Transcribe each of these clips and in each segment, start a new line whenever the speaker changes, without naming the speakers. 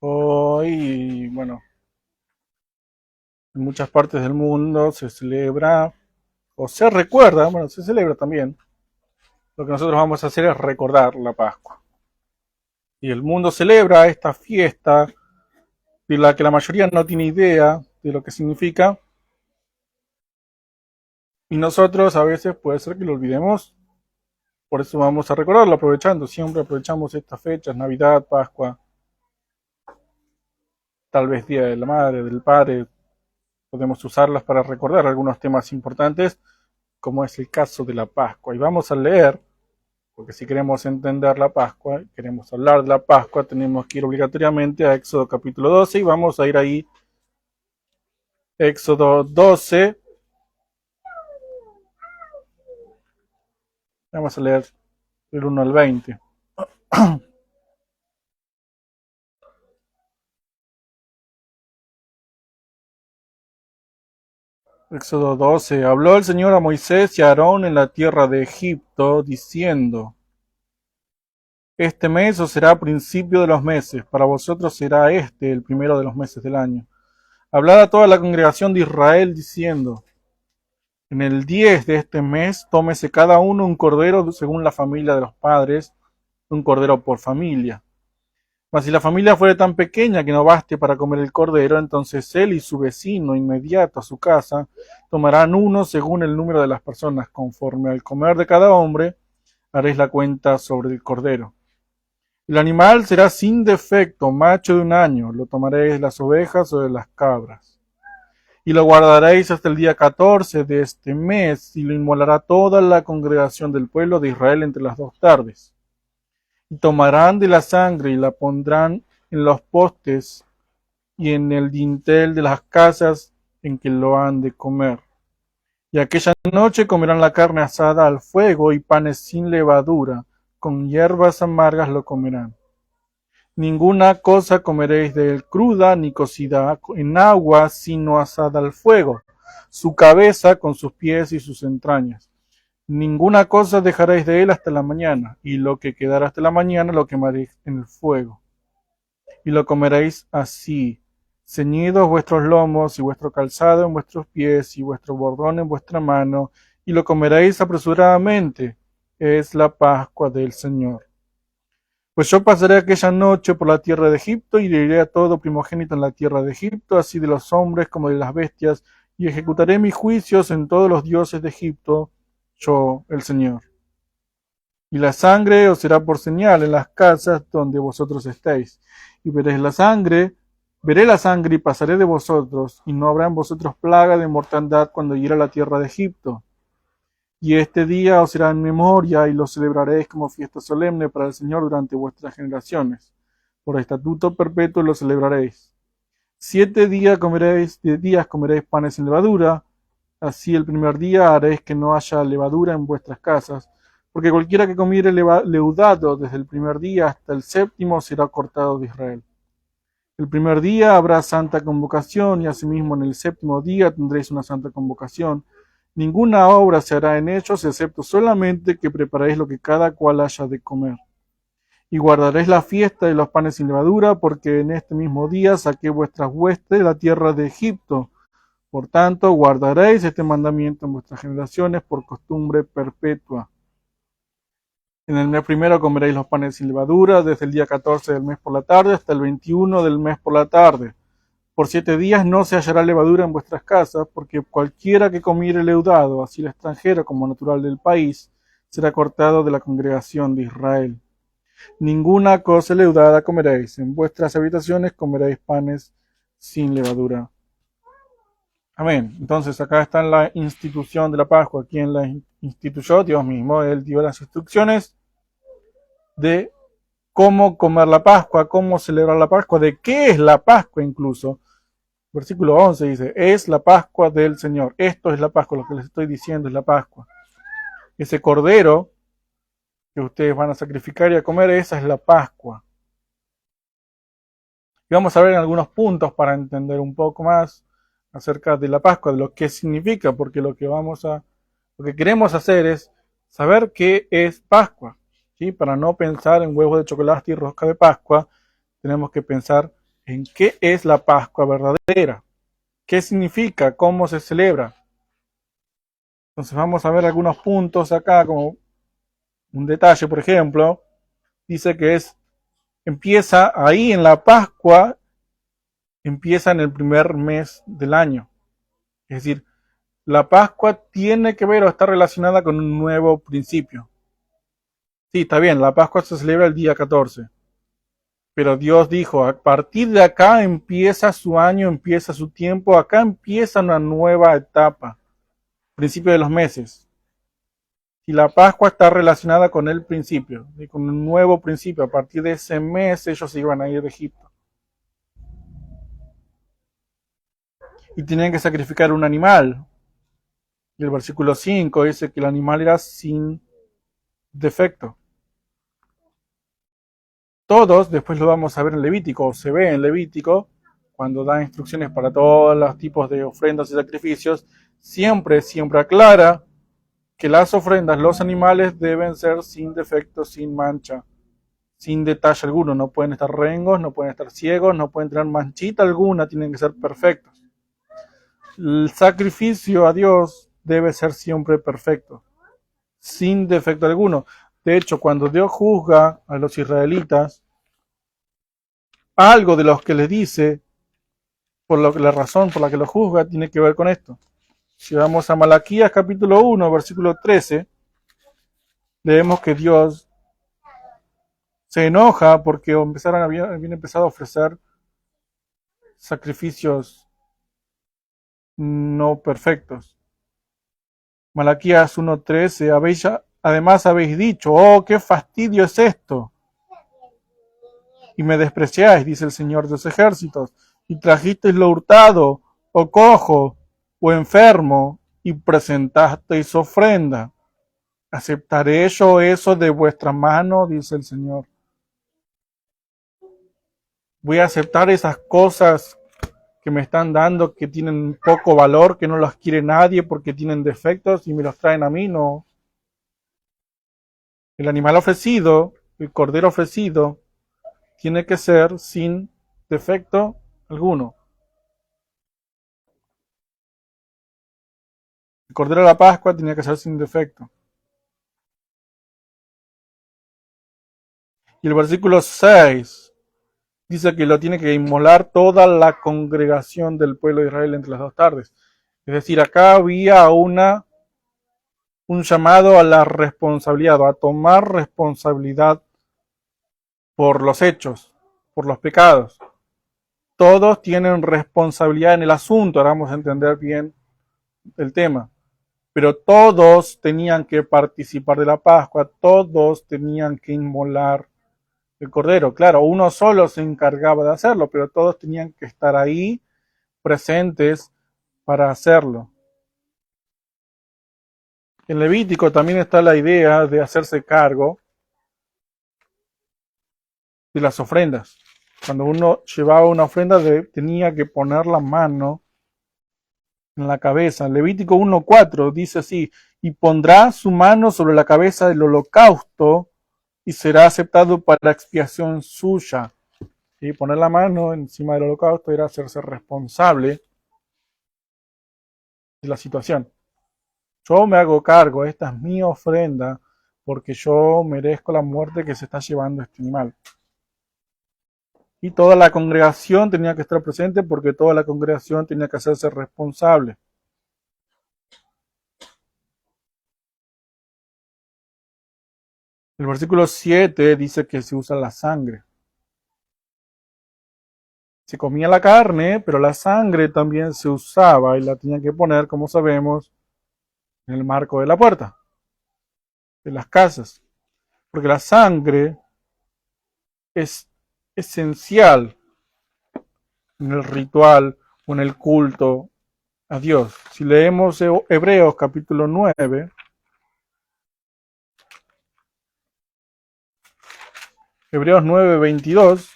Hoy, bueno, en muchas partes del mundo se celebra, o se recuerda, bueno, se celebra también. Lo que nosotros vamos a hacer es recordar la Pascua. Y el mundo celebra esta fiesta de la que la mayoría no tiene idea de lo que significa. Y nosotros a veces puede ser que lo olvidemos. Por eso vamos a recordarlo, aprovechando. Siempre aprovechamos estas fechas, Navidad, Pascua, tal vez Día de la Madre, del Padre. Podemos usarlas para recordar algunos temas importantes, como es el caso de la Pascua. Y vamos a leer, porque si queremos entender la Pascua, queremos hablar de la Pascua, tenemos que ir obligatoriamente a Éxodo capítulo 12 y vamos a ir ahí, Éxodo 12, vamos a leer del 1 al 20. Éxodo 12. Habló el Señor a Moisés y a Aarón en la tierra de Egipto, diciendo: Este mes os será principio de los meses, para vosotros será este el primero de los meses del año. Hablad a toda la congregación de Israel, diciendo: En el 10 de este mes tómese cada uno un cordero según la familia de los padres, un cordero por familia. Mas si la familia fuere tan pequeña que no baste para comer el cordero, entonces él y su vecino inmediato a su casa tomarán uno según el número de las personas. Conforme al comer de cada hombre, haréis la cuenta sobre el cordero. El animal será sin defecto, macho de un año. Lo tomaréis de las ovejas o de las cabras. Y lo guardaréis hasta el día 14 de este mes, y lo inmolará toda la congregación del pueblo de Israel entre las 2 tardes. Y tomarán de la sangre y la pondrán en los postes y en el dintel de las casas en que lo han de comer. Y aquella noche comerán la carne asada al fuego y panes sin levadura, con hierbas amargas lo comerán. Ninguna cosa comeréis de él cruda ni cocida en agua, sino asada al fuego, su cabeza con sus pies y sus entrañas. Ninguna cosa dejaréis de él hasta la mañana, y lo que quedará hasta la mañana lo quemaréis en el fuego. Y lo comeréis así, ceñidos vuestros lomos y vuestro calzado en vuestros pies y vuestro bordón en vuestra mano, y lo comeréis apresuradamente. Es la Pascua del Señor. Pues yo pasaré aquella noche por la tierra de Egipto y heriré a todo primogénito en la tierra de Egipto, así de los hombres como de las bestias, y ejecutaré mis juicios en todos los dioses de Egipto, yo, el Señor. Y la sangre os será por señal en las casas donde vosotros estéis. Y veréis la sangre, veré la sangre y pasaré de vosotros, y no habrá en vosotros plaga de mortandad cuando hiera la tierra de Egipto. Y este día os será en memoria, y lo celebraréis como fiesta solemne para el Señor durante vuestras generaciones. Por estatuto perpetuo lo celebraréis. 7 días comeréis panes sin levadura, así el primer día haréis que no haya levadura en vuestras casas, porque cualquiera que comiere leudado desde el primer día hasta el séptimo será cortado de Israel. El primer día habrá santa convocación, y asimismo en el séptimo día tendréis una santa convocación. Ninguna obra se hará en ellos, excepto solamente que preparéis lo que cada cual haya de comer. Y guardaréis la fiesta de los panes sin levadura, porque en este mismo día saqué vuestras huestes de la tierra de Egipto. Por tanto, guardaréis este mandamiento en vuestras generaciones por costumbre perpetua. En el mes primero comeréis los panes sin levadura, desde el día 14 del mes por la tarde hasta el 21 del mes por la tarde. Por 7 días no se hallará levadura en vuestras casas, porque cualquiera que comiere leudado, así el extranjero como natural del país, será cortado de la congregación de Israel. Ninguna cosa leudada comeréis, en vuestras habitaciones comeréis panes sin levadura. Amén. Entonces acá está la institución de la Pascua. ¿Quién la instituyó? Dios mismo. Él dio las instrucciones de cómo comer la Pascua, cómo celebrar la Pascua, de qué es la Pascua incluso. Versículo 11 dice, es la Pascua del Señor. Esto es la Pascua, lo que les estoy diciendo es la Pascua. Ese cordero que ustedes van a sacrificar y a comer, esa es la Pascua. Y vamos a ver en algunos puntos para entender un poco más acerca de la Pascua, de lo que significa, porque lo que queremos hacer es saber qué es Pascua. ¿sí? Para no pensar en huevos de chocolate y rosca de Pascua, tenemos que pensar en qué es la Pascua verdadera, qué significa, cómo se celebra. Entonces vamos a ver algunos puntos acá, como un detalle, por ejemplo, dice que empieza ahí en la Pascua, empieza en el primer mes del año. Es decir, la Pascua tiene que ver o está relacionada con un nuevo principio. Sí, está bien, la Pascua se celebra el día 14. Pero Dios dijo, a partir de acá empieza su año, empieza su tiempo, acá empieza una nueva etapa, principio de los meses. Y la Pascua está relacionada con el principio, y con un nuevo principio. A partir de ese mes ellos iban a ir de Egipto. Y tenían que sacrificar un animal. Y el versículo 5 dice que el animal era sin defecto. Todos, después lo vamos a ver en Levítico, o se ve en Levítico, cuando da instrucciones para todos los tipos de ofrendas y sacrificios, siempre aclara que las ofrendas, los animales deben ser sin defecto, sin mancha, sin detalle alguno. No pueden estar rengos, no pueden estar ciegos, no pueden tener manchita alguna, tienen que ser perfectos. El sacrificio a Dios debe ser siempre perfecto, sin defecto alguno. De hecho, cuando Dios juzga a los israelitas, algo de lo que les dice, la razón por la que los juzga, tiene que ver con esto. Si vamos a Malaquías capítulo 1, versículo 13, leemos que Dios se enoja porque habían empezado a ofrecer sacrificios no perfectos. Malaquías 1:13, además habéis dicho, oh, qué fastidio es esto, y me despreciáis, dice el Señor de los ejércitos, y trajisteis lo hurtado, o cojo, o enfermo, y presentasteis ofrenda. ¿Aceptaré yo eso de vuestra mano? Dice el Señor. Voy a aceptar esas cosas que me están dando, que tienen poco valor, que no las quiere nadie porque tienen defectos y me los traen a mí. No. El animal ofrecido, el cordero ofrecido, tiene que ser sin defecto alguno. El cordero de la Pascua tenía que ser sin defecto. Y el versículo 6 dice que lo tiene que inmolar toda la congregación del pueblo de Israel entre las 2 tardes. Es decir, acá había un llamado a la responsabilidad, a tomar responsabilidad por los hechos, por los pecados. Todos tienen responsabilidad en el asunto, ahora vamos a entender bien el tema. Pero todos tenían que participar de la Pascua, todos tenían que inmolar el cordero. Claro, uno solo se encargaba de hacerlo, pero todos tenían que estar ahí presentes para hacerlo. En Levítico también está la idea de hacerse cargo de las ofrendas. Cuando uno llevaba una ofrenda tenía que poner la mano en la cabeza. Levítico 1:4 dice así, y pondrá su mano sobre la cabeza del holocausto y será aceptado para expiación suya. Y poner la mano encima del holocausto era hacerse responsable de la situación. Yo me hago cargo, esta es mi ofrenda, porque yo merezco la muerte que se está llevando este animal. Y toda la congregación tenía que estar presente porque toda la congregación tenía que hacerse responsable. El versículo 7 dice que se usa la sangre. Se comía la carne, pero la sangre también se usaba y la tenían que poner, como sabemos, en el marco de la puerta, de las casas. Porque la sangre es esencial en el ritual o en el culto a Dios. Si leemos Hebreos capítulo 9, Hebreos 9:22,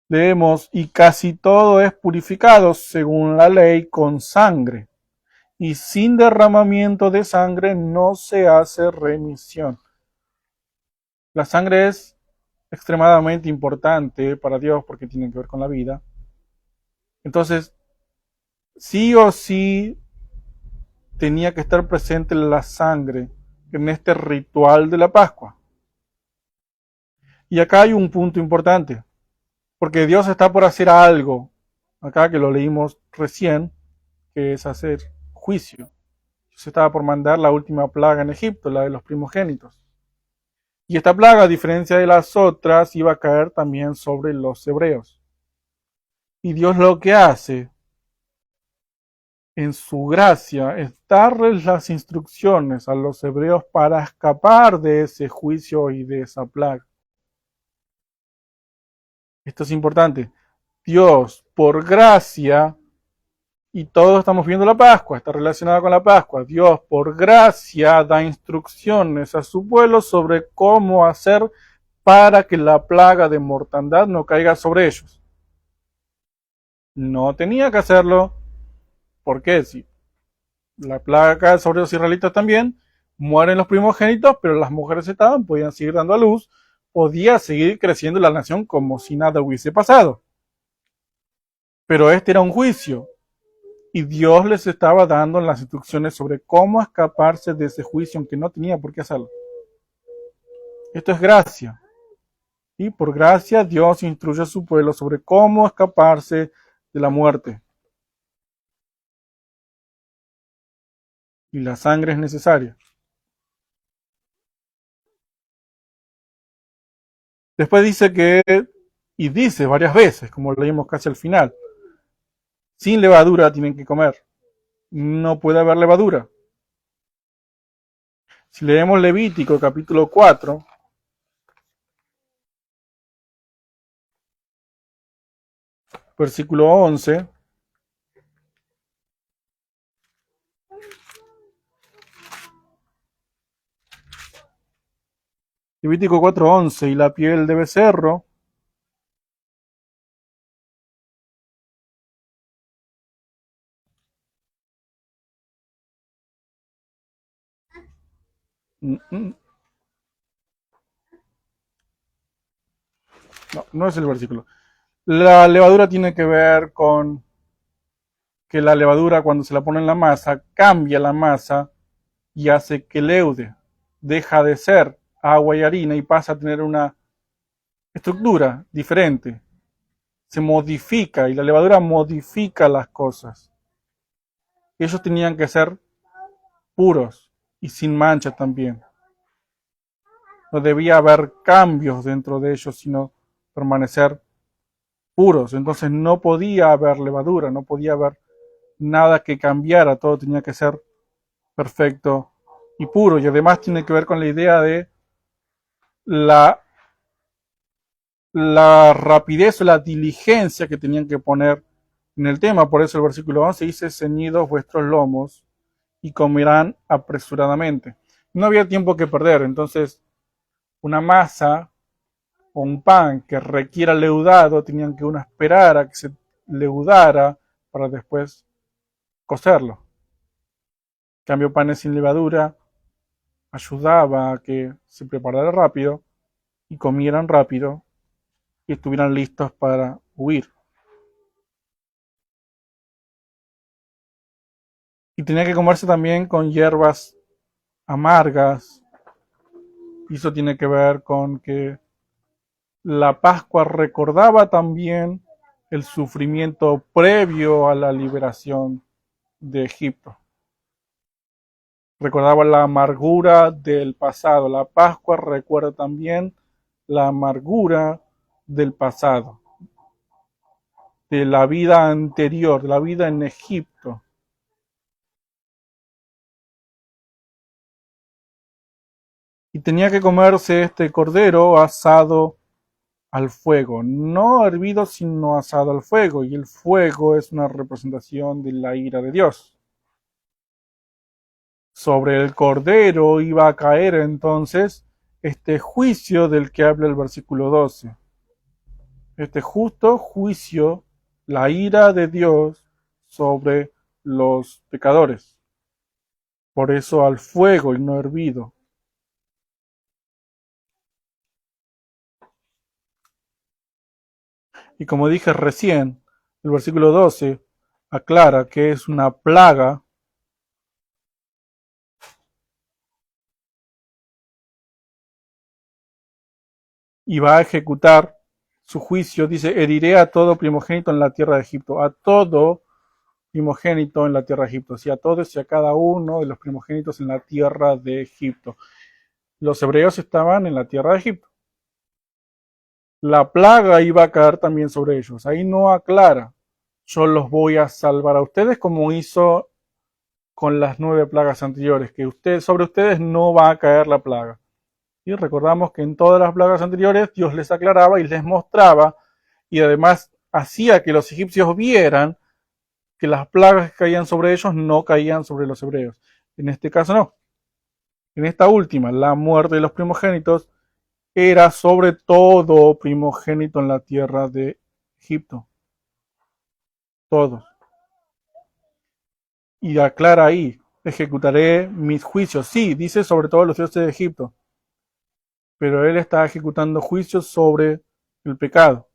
leemos, y casi todo es purificado según la ley con sangre, y sin derramamiento de sangre no se hace remisión. La sangre es extremadamente importante para Dios porque tiene que ver con la vida. Entonces, sí o sí tenía que estar presente la sangre en este ritual de la Pascua. Y acá hay un punto importante, porque Dios está por hacer algo, acá que lo leímos recién, que es hacer juicio. Se estaba por mandar la última plaga en Egipto, la de los primogénitos. Y esta plaga, a diferencia de las otras, iba a caer también sobre los hebreos. Y Dios lo que hace en su gracia es darles las instrucciones a los hebreos para escapar de ese juicio y de esa plaga. Esto es importante. Dios, por gracia, y todos estamos viendo la Pascua, está relacionada con la Pascua. Dios, por gracia, da instrucciones a su pueblo sobre cómo hacer para que la plaga de mortandad no caiga sobre ellos. No tenía que hacerlo, porque si la plaga cae sobre los israelitas también, mueren los primogénitos, pero las mujeres estaban, podían seguir dando a luz, podía seguir creciendo la nación como si nada hubiese pasado. Pero este era un juicio, y Dios les estaba dando las instrucciones sobre cómo escaparse de ese juicio, aunque no tenía por qué hacerlo. Esto es gracia. Y por gracia Dios instruye a su pueblo sobre cómo escaparse de la muerte. Y la sangre es necesaria. Después dice que, y dice varias veces, como leímos casi al final, sin levadura tienen que comer. No puede haber levadura. Si leemos Levítico capítulo 4, versículo 11, Levítico 4:11, y la piel de becerro no, no es el versículo. La levadura tiene que ver con que la levadura cuando se la pone en la masa cambia la masa y hace que leude. Deja de ser agua y harina y pasa a tener una estructura diferente. Se modifica y la levadura modifica las cosas. Ellos tenían que ser puros y sin mancha también. No debía haber cambios dentro de ellos, sino permanecer puros. Entonces no podía haber levadura, no podía haber nada que cambiara, todo tenía que ser perfecto y puro. Y además tiene que ver con la idea de la, la rapidez o la diligencia que tenían que poner en el tema. Por eso el versículo 11 dice, ceñidos vuestros lomos y comerán apresuradamente. No había tiempo que perder, entonces una masa o un pan que requiera leudado tenían que uno esperar a que se leudara para después cocerlo. En cambio, panes sin levadura ayudaba a que se preparara rápido y comieran rápido y estuvieran listos para huir. Y tenía que comerse también con hierbas amargas. Y eso tiene que ver con que la Pascua recordaba también el sufrimiento previo a la liberación de Egipto. Recordaba la amargura del pasado. La Pascua recuerda también la amargura del pasado, de la vida anterior, de la vida en Egipto. Y tenía que comerse este cordero asado al fuego, no hervido, sino asado al fuego. Y el fuego es una representación de la ira de Dios. Sobre el cordero iba a caer entonces este juicio del que habla el versículo 12. Este justo juicio, la ira de Dios sobre los pecadores. Por eso al fuego y no hervido. Y como dije recién, el versículo 12 aclara que es una plaga y va a ejecutar su juicio. Dice, heriré a todo primogénito en la tierra de Egipto, a todo primogénito en la tierra de Egipto, y a todos y a cada uno de los primogénitos en la tierra de Egipto. Los hebreos estaban en la tierra de Egipto. La plaga iba a caer también sobre ellos. Ahí no aclara, yo los voy a salvar a ustedes como hizo con las 9 plagas anteriores, que sobre ustedes no va a caer la plaga. Y recordamos que en todas las plagas anteriores Dios les aclaraba y les mostraba y además hacía que los egipcios vieran que las plagas que caían sobre ellos no caían sobre los hebreos. En este caso no. En esta última, la muerte de los primogénitos era sobre todo primogénito en la tierra de Egipto. Todos. Y aclara ahí, ejecutaré mis juicios. Sí, dice sobre todo los dioses de Egipto. Pero él está ejecutando juicios sobre el pecado.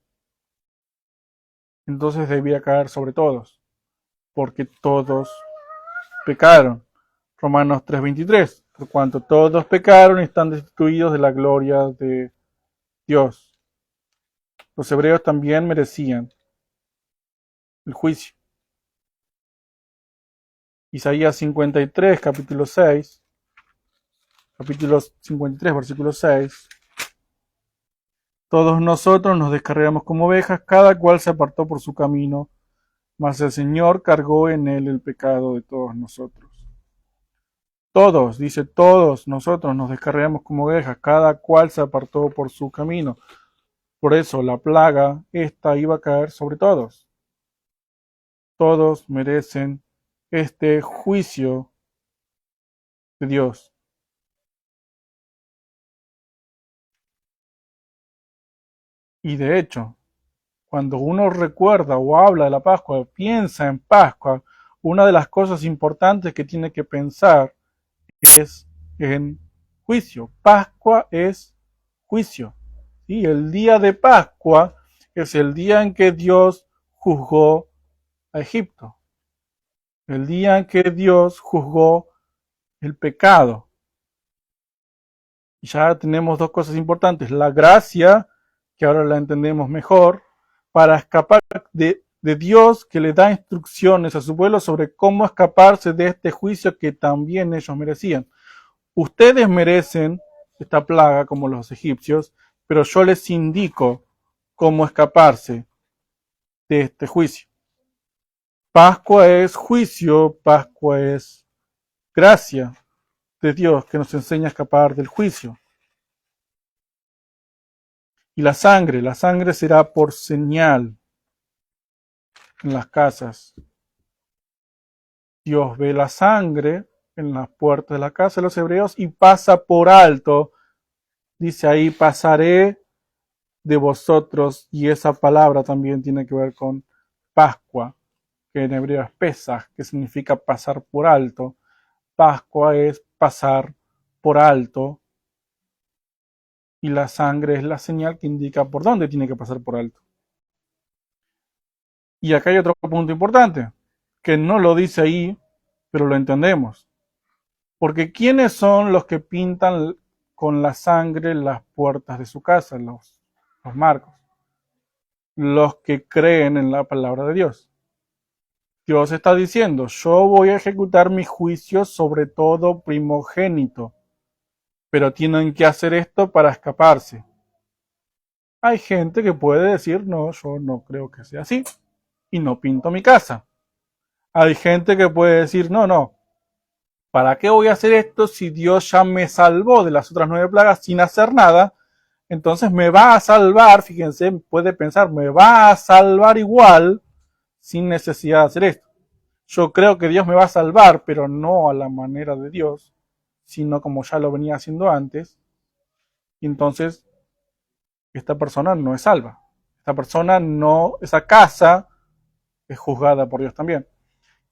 Entonces debía caer sobre todos, porque todos pecaron. Romanos 3:23, por cuanto todos pecaron y están destituidos de la gloria de Dios. Los hebreos también merecían el juicio. Isaías 53, capítulo 6, capítulo 53, versículo 6. Todos nosotros nos descarriamos como ovejas, cada cual se apartó por su camino, mas el Señor cargó en él el pecado de todos nosotros. Todos, dice, todos nosotros nos descarriamos como ovejas, cada cual se apartó por su camino. Por eso la plaga, esta iba a caer sobre todos. Todos merecen este juicio de Dios. Y de hecho, cuando uno recuerda o habla de la Pascua, piensa en Pascua, una de las cosas importantes que tiene que pensar es en juicio. Pascua es juicio. ¿Sí? El día de Pascua es el día en que Dios juzgó a Egipto. El día en que Dios juzgó el pecado. Y ya tenemos dos cosas importantes. La gracia, que ahora la entendemos mejor, para escapar de Dios que le da instrucciones a su pueblo sobre cómo escaparse de este juicio que también ellos merecían. Ustedes merecen esta plaga como los egipcios, pero yo les indico cómo escaparse de este juicio. Pascua es juicio, Pascua es gracia de Dios que nos enseña a escapar del juicio. Y la sangre será por señal en las casas. Dios ve la sangre en las puertas de la casa de los hebreos y pasa por alto. Dice ahí, pasaré de vosotros, y esa palabra también tiene que ver con Pascua, que en hebreo es Pesaj, que significa pasar por alto. Pascua es pasar por alto y la sangre es la señal que indica por dónde tiene que pasar por alto. Y acá hay otro punto importante, que no lo dice ahí, pero lo entendemos. Porque ¿quiénes son los que pintan con la sangre las puertas de su casa, los marcos? Los que creen en la palabra de Dios. Dios está diciendo, yo voy a ejecutar mis juicios sobre todo primogénito, pero tienen que hacer esto para escaparse. Hay gente que puede decir, no, yo no creo que sea así, y no pinto mi casa. Hay gente que puede decir, no, ¿para qué voy a hacer esto si Dios ya me salvó de las otras 9 plagas sin hacer nada? Entonces me va a salvar, fíjense, puede pensar, me va a salvar igual sin necesidad de hacer esto. Yo creo que Dios me va a salvar, pero no a la manera de Dios, sino como ya lo venía haciendo antes. Y entonces esta persona no es salva. Esta persona no, esa casa es juzgada por Dios también.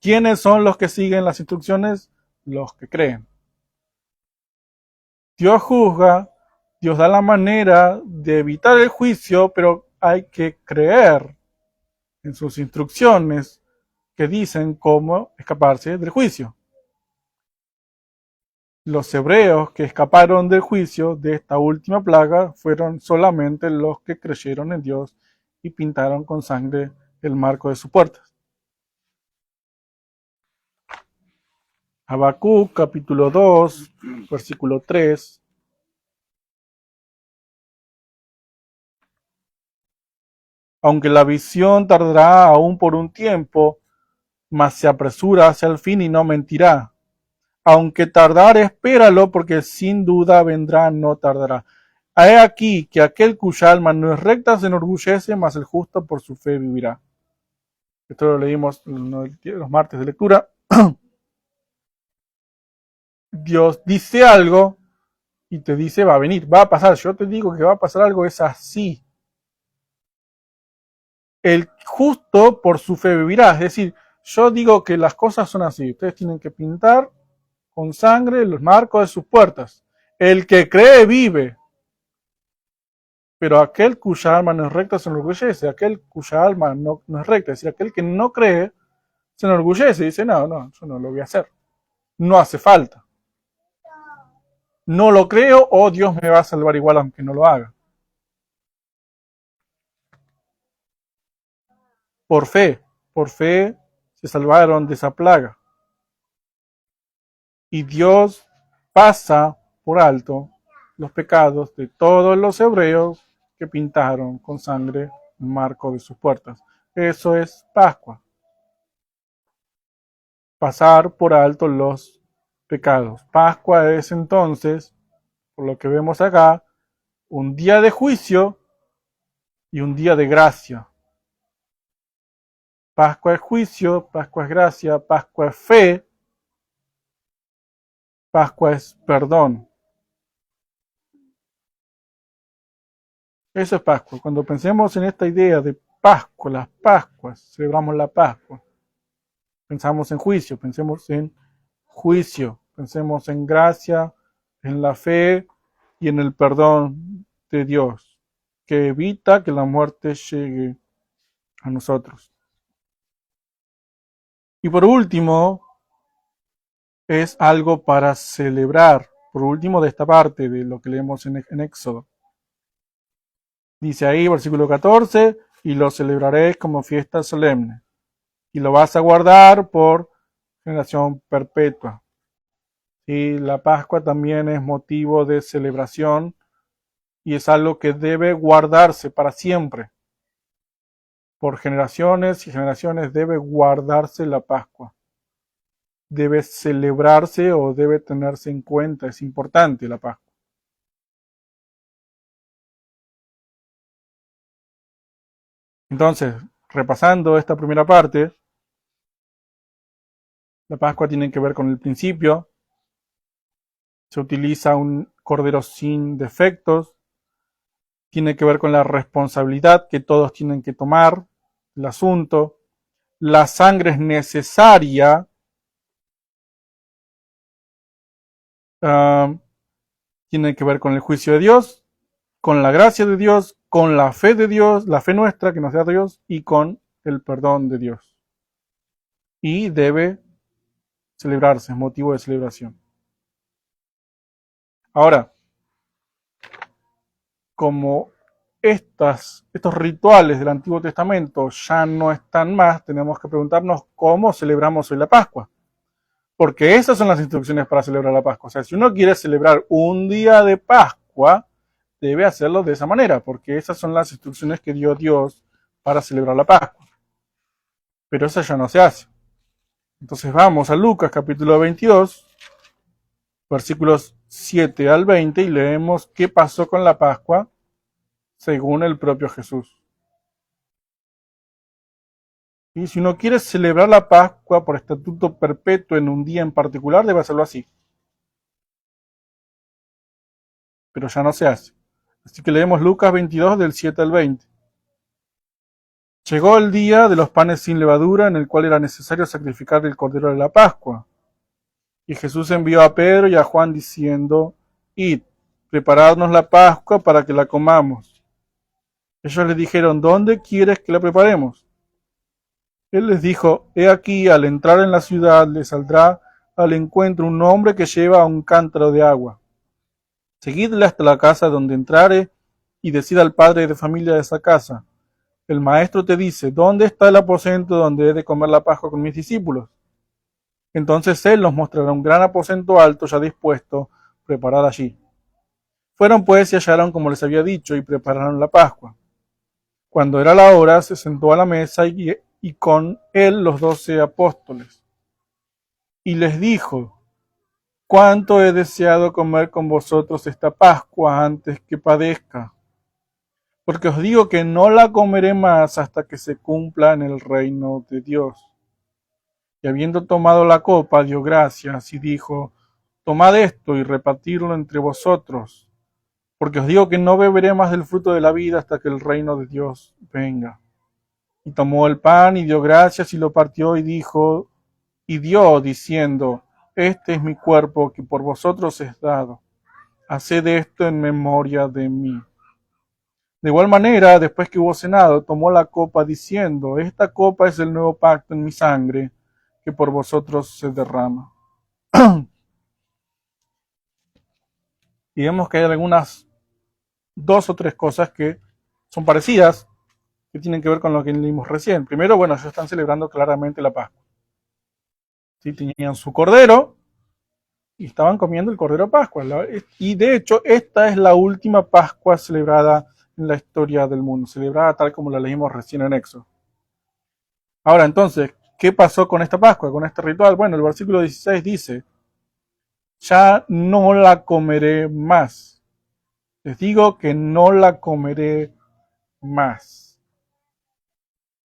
¿Quiénes son los que siguen las instrucciones? Los que creen. Dios juzga, Dios da la manera de evitar el juicio, pero hay que creer en sus instrucciones que dicen cómo escaparse del juicio. Los hebreos que escaparon del juicio de esta última plaga fueron solamente los que creyeron en Dios y pintaron con sangre el marco de sus puertas. Habacuc capítulo 2, versículo 3. Aunque la visión tardará aún por un tiempo, mas se apresura hacia el fin y no mentirá. Aunque tardare, espéralo, porque sin duda vendrá, no tardará. He aquí que aquel cuya alma no es recta se enorgullece, mas el justo por su fe vivirá. Esto lo leímos los martes de lectura. Dios dice algo y te dice va a venir, va a pasar. Yo te digo que va a pasar algo, es así. El justo por su fe vivirá. Es decir, yo digo que las cosas son así. Ustedes tienen que pintar con sangre los marcos de sus puertas. El que cree vive. Pero aquel cuya alma no es recta se enorgullece. Aquel cuya alma no es recta, es decir, aquel que no cree, se enorgullece y dice, no, yo no lo voy a hacer. No hace falta. No lo creo o Dios me va a salvar igual aunque no lo haga. Por fe se salvaron de esa plaga. Y Dios pasa por alto los pecados de todos los hebreos que pintaron con sangre el marco de sus puertas. Eso es Pascua. Pasar por alto los pecados. Pascua es entonces, por lo que vemos acá, un día de juicio y un día de gracia. Pascua es juicio, Pascua es gracia, Pascua es fe, Pascua es perdón. Eso es Pascua. Cuando pensemos en esta idea de Pascua, las Pascuas, celebramos la Pascua. Pensamos en juicio, pensemos en juicio, pensemos en gracia, en la fe y en el perdón de Dios, que evita que la muerte llegue a nosotros. Y por último, es algo para celebrar, por último de esta parte de lo que leemos en Éxodo. Dice ahí, versículo 14, y lo celebraréis como fiesta solemne, y lo vas a guardar por generación perpetua. Y la Pascua también es motivo de celebración y es algo que debe guardarse para siempre. Por generaciones y generaciones debe guardarse la Pascua. Debe celebrarse o debe tenerse en cuenta. Es importante la Pascua. Entonces, repasando esta primera parte, la Pascua tiene que ver con el principio. Se utiliza un cordero sin defectos. Tiene que ver con la responsabilidad que todos tienen que tomar el asunto. La sangre es necesaria. Tiene que ver con el juicio de Dios, con la gracia de Dios, con la fe de Dios, la fe nuestra que nos da Dios y con el perdón de Dios. Y debe celebrarse, es motivo de celebración. Ahora, como estos rituales del Antiguo Testamento ya no están más, tenemos que preguntarnos cómo celebramos hoy la Pascua. Porque esas son las instrucciones para celebrar la Pascua. O sea, si uno quiere celebrar un día de Pascua, debe hacerlo de esa manera, porque esas son las instrucciones que dio Dios para celebrar la Pascua. Pero eso ya no se hace. Entonces vamos a Lucas capítulo 22, versículos 7 al 20 y leemos qué pasó con la Pascua según el propio Jesús. Y si uno quiere celebrar la Pascua por estatuto perpetuo en un día en particular, debe hacerlo así. Pero ya no se hace. Así que leemos Lucas 22 del 7 al 20. Llegó el día de los panes sin levadura, en el cual era necesario sacrificar el cordero de la Pascua. Y Jesús envió a Pedro y a Juan diciendo, id, preparadnos la Pascua para que la comamos. Ellos le dijeron, ¿dónde quieres que la preparemos? Él les dijo, he aquí, al entrar en la ciudad le saldrá al encuentro un hombre que lleva un cántaro de agua. Seguidle hasta la casa donde entrare y decid al padre de familia de esa casa, el maestro te dice, ¿dónde está el aposento donde he de comer la Pascua con mis discípulos? Entonces él nos mostrará un gran aposento alto ya dispuesto, preparado allí. Fueron pues y hallaron como les había dicho y prepararon la Pascua. Cuando era la hora, se sentó a la mesa y con él los 12 apóstoles. Y les dijo, cuánto he deseado comer con vosotros esta Pascua antes que padezca. Porque os digo que no la comeré más hasta que se cumpla en el reino de Dios. Y habiendo tomado la copa, dio gracias y dijo, tomad esto y repartirlo entre vosotros, porque os digo que no beberé más del fruto de la vida hasta que el reino de Dios venga. Y tomó el pan y dio gracias y lo partió y dijo, y dio diciendo, este es mi cuerpo que por vosotros es dado. Haced esto en memoria de mí. De igual manera, después que hubo cenado, tomó la copa diciendo, esta copa es el nuevo pacto en mi sangre, que por vosotros se derrama. Y vemos que hay algunas dos o tres cosas que son parecidas, que tienen que ver con lo que leímos recién. Primero, bueno, ellos están celebrando claramente la Pascua. ¿Sí? Tenían su cordero y estaban comiendo el cordero Pascua. Y de hecho, esta es la última Pascua celebrada en la historia del mundo, celebrada tal como la leímos recién en Éxodo. Ahora, entonces, ¿qué pasó con esta Pascua, con este ritual? Bueno, el versículo 16 dice, ya no la comeré más. Les digo que no la comeré más.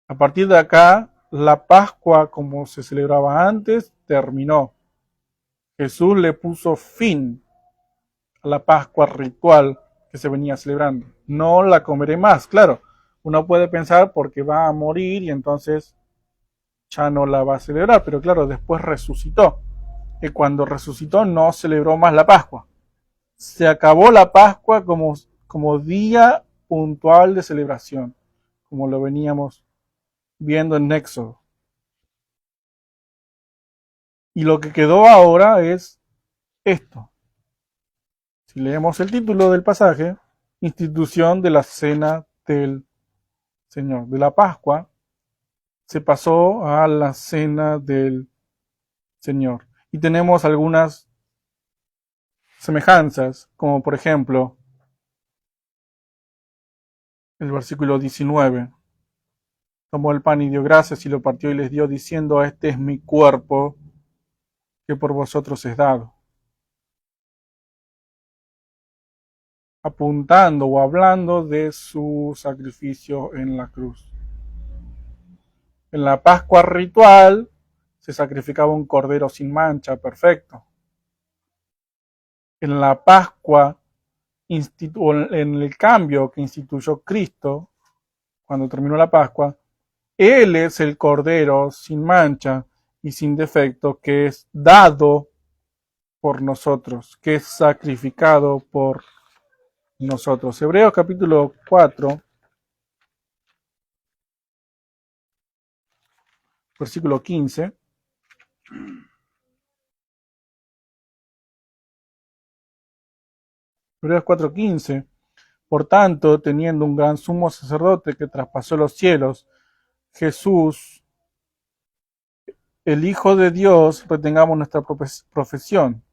A partir de acá, la Pascua, como se celebraba antes, terminó. Jesús le puso fin a la Pascua ritual que se venía celebrando. No la comeré más, claro. Uno puede pensar porque va a morir y entonces ya no la va a celebrar, pero claro, después resucitó. Y cuando resucitó no celebró más la Pascua. Se acabó la Pascua como día puntual de celebración, como lo veníamos viendo en Éxodo. Y lo que quedó ahora es esto. Si leemos el título del pasaje, institución de la cena del Señor. De la Pascua se pasó a la cena del Señor. Y tenemos algunas semejanzas, como por ejemplo el versículo 19. Tomó el pan y dio gracias y lo partió y les dio diciendo, este es mi cuerpo que por vosotros es dado. Apuntando o hablando de su sacrificio en la cruz. En la Pascua ritual se sacrificaba un cordero sin mancha, perfecto. En la Pascua, en el cambio que instituyó Cristo, cuando terminó la Pascua, Él es el cordero sin mancha y sin defecto que es dado por nosotros, que es sacrificado por nosotros. Hebreos capítulo 4, versículo 15. Hebreos 4:15. Por tanto, teniendo un gran sumo sacerdote que traspasó los cielos, Jesús, el Hijo de Dios, retengamos nuestra profesión,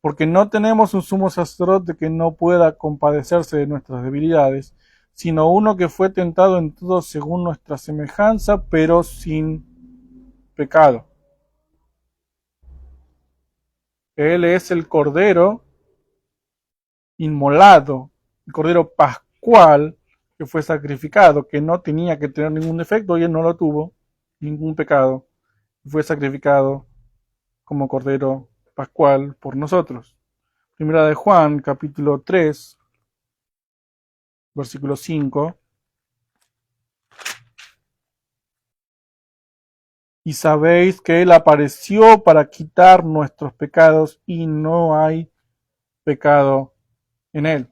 porque no tenemos un sumo sacerdote que no pueda compadecerse de nuestras debilidades, sino uno que fue tentado en todo según nuestra semejanza, pero sin pecado. Él es el Cordero inmolado, el Cordero Pascual que fue sacrificado, que no tenía que tener ningún defecto y él no lo tuvo, ningún pecado, fue sacrificado como Cordero Pascual por nosotros. Primera de Juan, capítulo 3, versículo 5. Y sabéis que Él apareció para quitar nuestros pecados y no hay pecado en Él.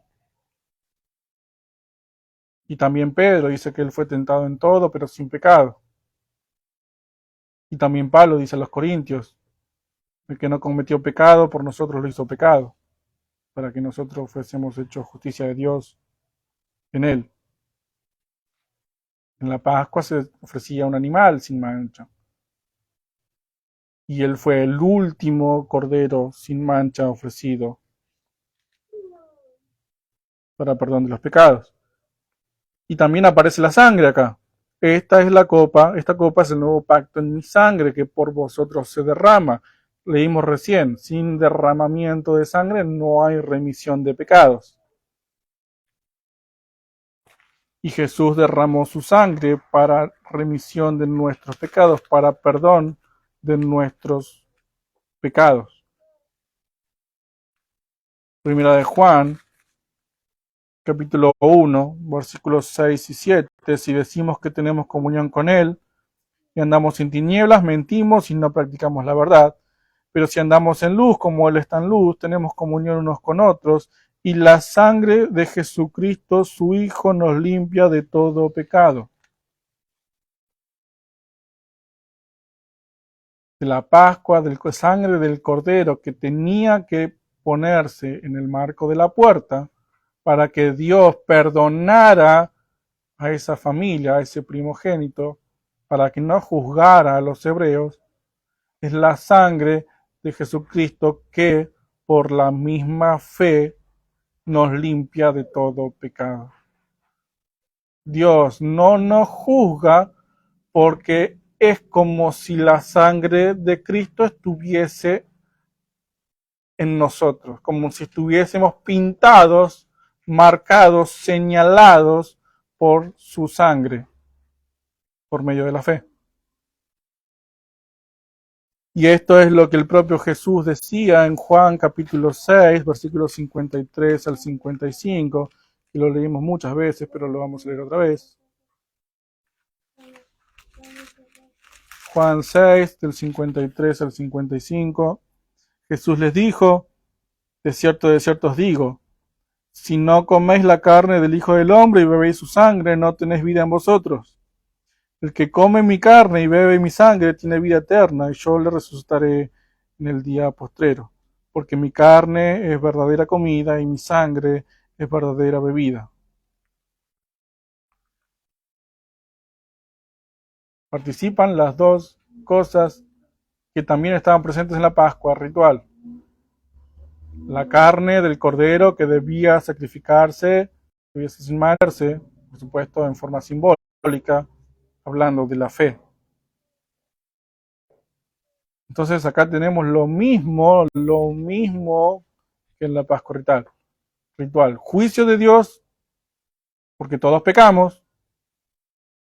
Y también Pedro dice que él fue tentado en todo, pero sin pecado. Y también Pablo dice a los Corintios, el que no cometió pecado, por nosotros lo hizo pecado, para que nosotros fuésemos hechos justicia de Dios en él. En la Pascua se ofrecía un animal sin mancha. Y él fue el último cordero sin mancha ofrecido para perdón de los pecados. Y también aparece la sangre acá. Esta es la copa, esta copa es el nuevo pacto en mi sangre que por vosotros se derrama. Leímos recién, sin derramamiento de sangre no hay remisión de pecados. Y Jesús derramó su sangre para remisión de nuestros pecados, para perdón de nuestros pecados. Primera de Juan, capítulo 1, versículos 6 y 7. Si decimos que tenemos comunión con Él y andamos en tinieblas, mentimos y no practicamos la verdad. Pero si andamos en luz, como Él está en luz, tenemos comunión unos con otros, y la sangre de Jesucristo, su Hijo, nos limpia de todo pecado. De la Pascua, de la sangre del Cordero que tenía que ponerse en el marco de la puerta para que Dios perdonara a esa familia, a ese primogénito, para que no juzgara a los hebreos, es la sangre de Jesucristo que por la misma fe nos limpia de todo pecado. Dios no nos juzga porque es como si la sangre de Cristo estuviese en nosotros, como si estuviésemos pintados, marcados, señalados por su sangre, por medio de la fe. Y esto es lo que el propio Jesús decía en Juan capítulo 6, versículos 53 al 55, que lo leímos muchas veces, pero lo vamos a leer otra vez. Juan 6, del 53 al 55, Jesús les dijo, de cierto os digo, si no coméis la carne del Hijo del Hombre y bebéis su sangre, no tenéis vida en vosotros. El que come mi carne y bebe mi sangre tiene vida eterna, y yo le resucitaré en el día postrero, porque mi carne es verdadera comida y mi sangre es verdadera bebida. Participan las dos cosas que también estaban presentes en la Pascua ritual. La carne del cordero que debía sacrificarse, debía inmolarse, por supuesto en forma simbólica, hablando de la fe. Entonces acá tenemos lo mismo que en la Pascua ritual. Juicio de Dios, porque todos pecamos,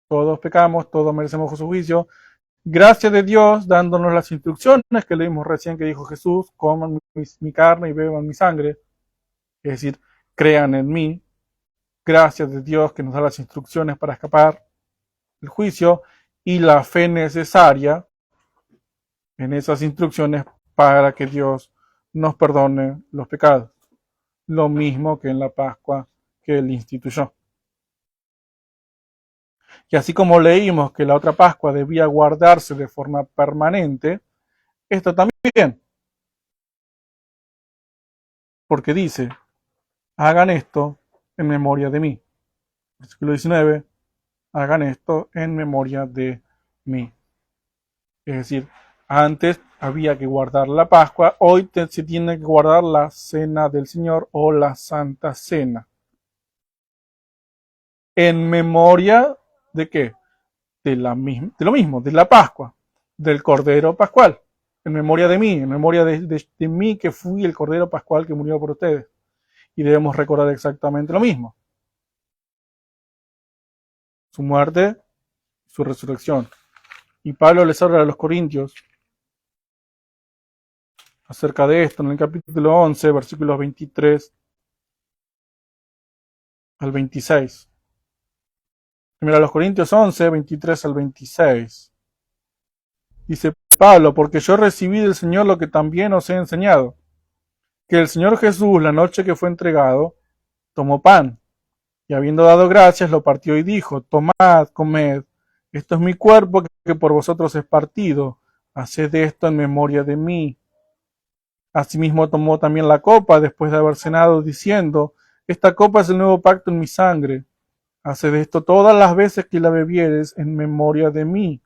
todos merecemos su juicio. Gracia de Dios dándonos las instrucciones que leímos recién que dijo Jesús, coman mi carne y beban mi sangre, es decir, crean en mí. Gracias de Dios que nos da las instrucciones para escapar del juicio y la fe necesaria en esas instrucciones para que Dios nos perdone los pecados. Lo mismo que en la Pascua que Él instituyó. Y así como leímos que la otra Pascua debía guardarse de forma permanente, esta también. Porque dice, hagan esto en memoria de mí. Versículo 19, hagan esto en memoria de mí. Es decir, antes había que guardar la Pascua, hoy se tiene que guardar la Cena del Señor o la Santa Cena. ¿En memoria de qué? De lo mismo, de la Pascua, del Cordero Pascual. En memoria de mí, en memoria de mí que fui el Cordero Pascual que murió por ustedes. Y debemos recordar exactamente lo mismo. Su muerte, su resurrección. Y Pablo les habla a los Corintios acerca de esto en el capítulo 11, versículos 23 al 26. Mira, los Corintios 11, 23 al 26. Dice Pablo, porque yo recibí del Señor lo que también os he enseñado, que el Señor Jesús, la noche que fue entregado, tomó pan, Y habiendo dado gracias, lo partió y dijo, tomad, comed, esto es mi cuerpo que por vosotros es partido, haced esto en memoria de mí. Asimismo tomó también la copa después de haber cenado, diciendo, esta copa es el nuevo pacto en mi sangre, haced esto todas las veces que la bebieres en memoria de mí.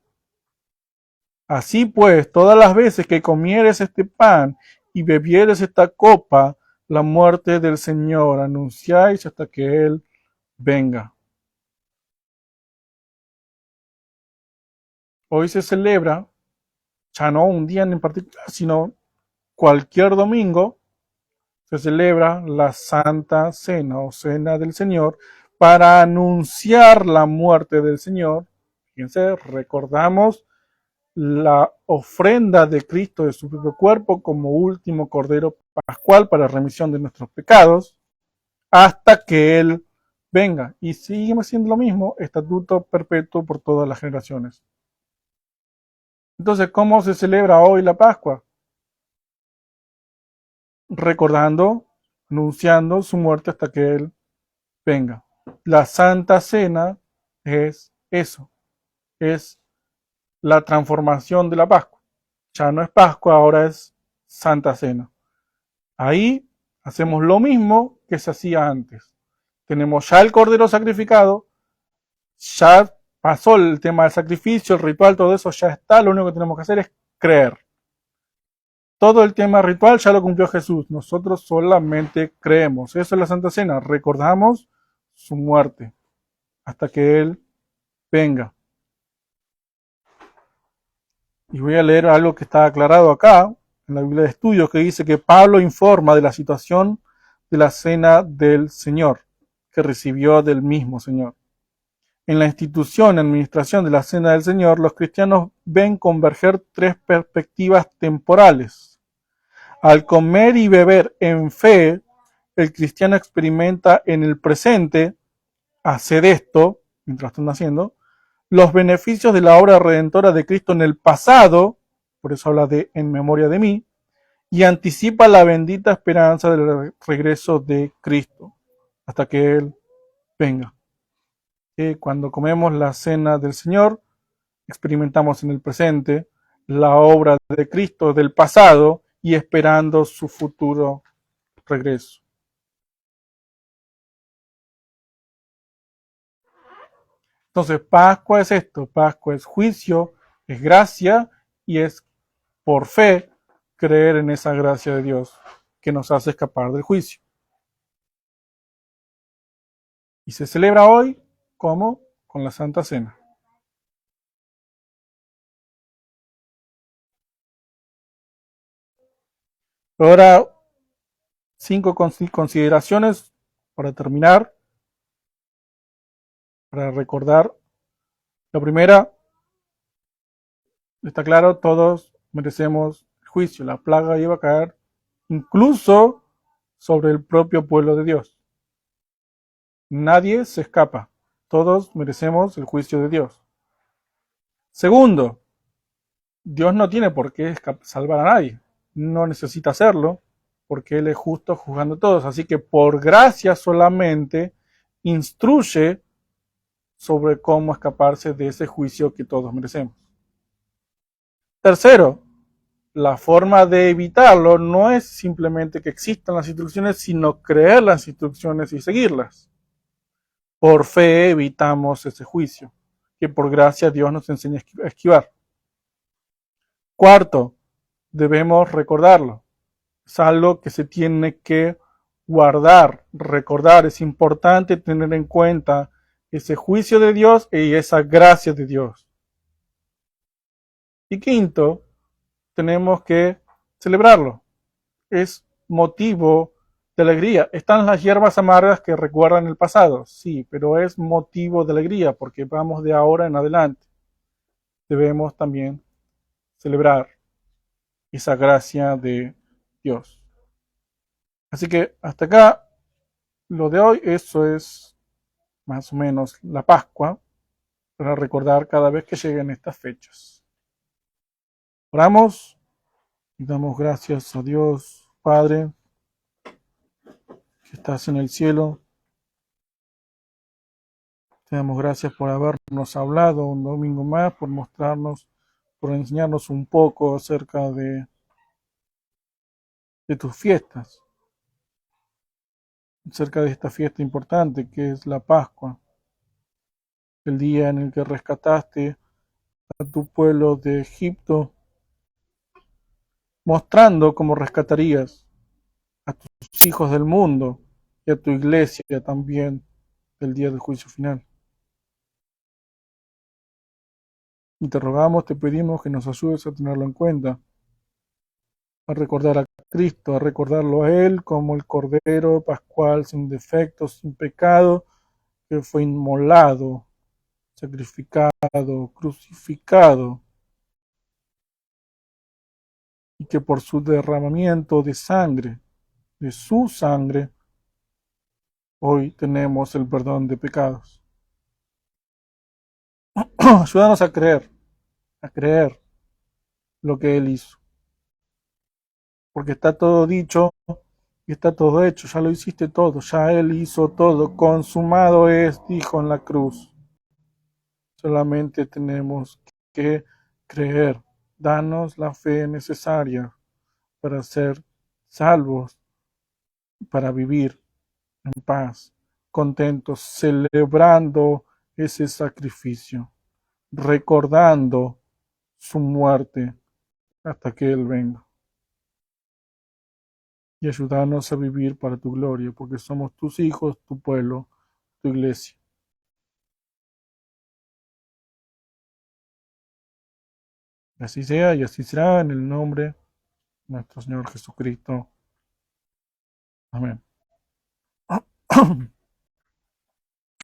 Así pues, todas las veces que comieres este pan y bebieres esta copa, la muerte del Señor anunciáis hasta que Él venga. Hoy se celebra, ya no un día en particular, sino cualquier domingo, se celebra la Santa Cena o Cena del Señor para anunciar la muerte del Señor. Fíjense, recordamos la ofrenda de Cristo de su propio cuerpo como último cordero pascual para remisión de nuestros pecados, hasta que Él venga. Y sigue siendo lo mismo, estatuto perpetuo por todas las generaciones. Entonces, ¿cómo se celebra hoy la Pascua? Recordando, anunciando su muerte hasta que Él venga. La Santa Cena es eso, es la transformación de la Pascua. Ya no es Pascua, ahora es Santa Cena. Ahí hacemos lo mismo que se hacía antes. Tenemos ya el cordero sacrificado, ya pasó el tema del sacrificio, el ritual, todo eso ya está, lo único que tenemos que hacer es creer. Todo el tema ritual ya lo cumplió Jesús, nosotros solamente creemos. Eso es la Santa Cena, recordamos su muerte hasta que Él venga. Y voy a leer algo que está aclarado acá, en la Biblia de Estudios, que dice que Pablo informa de la situación de la cena del Señor, que recibió del mismo Señor. En la institución y administración de la cena del Señor, los cristianos ven converger tres perspectivas temporales. Al comer y beber en fe, el cristiano experimenta en el presente, hacer esto, mientras están haciendo, los beneficios de la obra redentora de Cristo en el pasado, por eso habla de en memoria de mí, y anticipa la bendita esperanza del regreso de Cristo, hasta que Él venga. Cuando comemos la cena del Señor, experimentamos en el presente la obra de Cristo del pasado y esperando su futuro regreso. Entonces, Pascua es esto, Pascua es juicio, es gracia y es por fe creer en esa gracia de Dios que nos hace escapar del juicio. Y se celebra hoy como con la Santa Cena. Ahora, 5 consideraciones para terminar, para recordar. La primera, está claro, todos merecemos el juicio. La plaga iba a caer incluso sobre el propio pueblo de Dios. Nadie se escapa. Todos merecemos el juicio de Dios. Segundo, Dios no tiene por qué salvar a nadie. No necesita hacerlo porque Él es justo juzgando a todos. Así que por gracia solamente instruye sobre cómo escaparse de ese juicio que todos merecemos. Tercero, la forma de evitarlo no es simplemente que existan las instrucciones, sino creer las instrucciones y seguirlas. Por fe evitamos ese juicio, que por gracia Dios nos enseña a esquivar. Cuarto, debemos recordarlo. Es algo que se tiene que guardar, recordar. Es importante tener en cuenta ese juicio de Dios y esa gracia de Dios. Y quinto, tenemos que celebrarlo. Es motivo de alegría. Están las hierbas amargas que recuerdan el pasado, sí, pero es motivo de alegría porque vamos de ahora en adelante. Debemos también celebrar esa gracia de Dios. Así que hasta acá lo de hoy, eso es más o menos la Pascua, para recordar cada vez que lleguen estas fechas. Oramos y damos gracias a Dios, Padre, que estás en el cielo. Te damos gracias por habernos hablado un domingo más, por mostrarnos, por enseñarnos un poco acerca de tus fiestas, acerca de esta fiesta importante que es la Pascua, el día en el que rescataste a tu pueblo de Egipto, mostrando cómo rescatarías a tus hijos del mundo y a tu iglesia también del día del juicio final. Y te rogamos, te pedimos que nos ayudes a tenerlo en cuenta, a recordar a Cristo, a recordarlo a Él como el Cordero Pascual sin defecto, sin pecado, que fue inmolado, sacrificado, crucificado, y que por su derramamiento de sangre, de su sangre, hoy tenemos el perdón de pecados. Ayúdanos a creer lo que Él hizo, porque está todo dicho y está todo hecho, ya lo hiciste todo, ya Él hizo todo, consumado es, dijo en la cruz. Solamente tenemos que creer, danos la fe necesaria para ser salvos, para vivir en paz, contentos, celebrando ese sacrificio, recordando su muerte hasta que Él venga. Y ayúdanos a vivir para tu gloria, porque somos tus hijos, tu pueblo, tu iglesia. Así sea y así será en el nombre de nuestro Señor Jesucristo. Amén.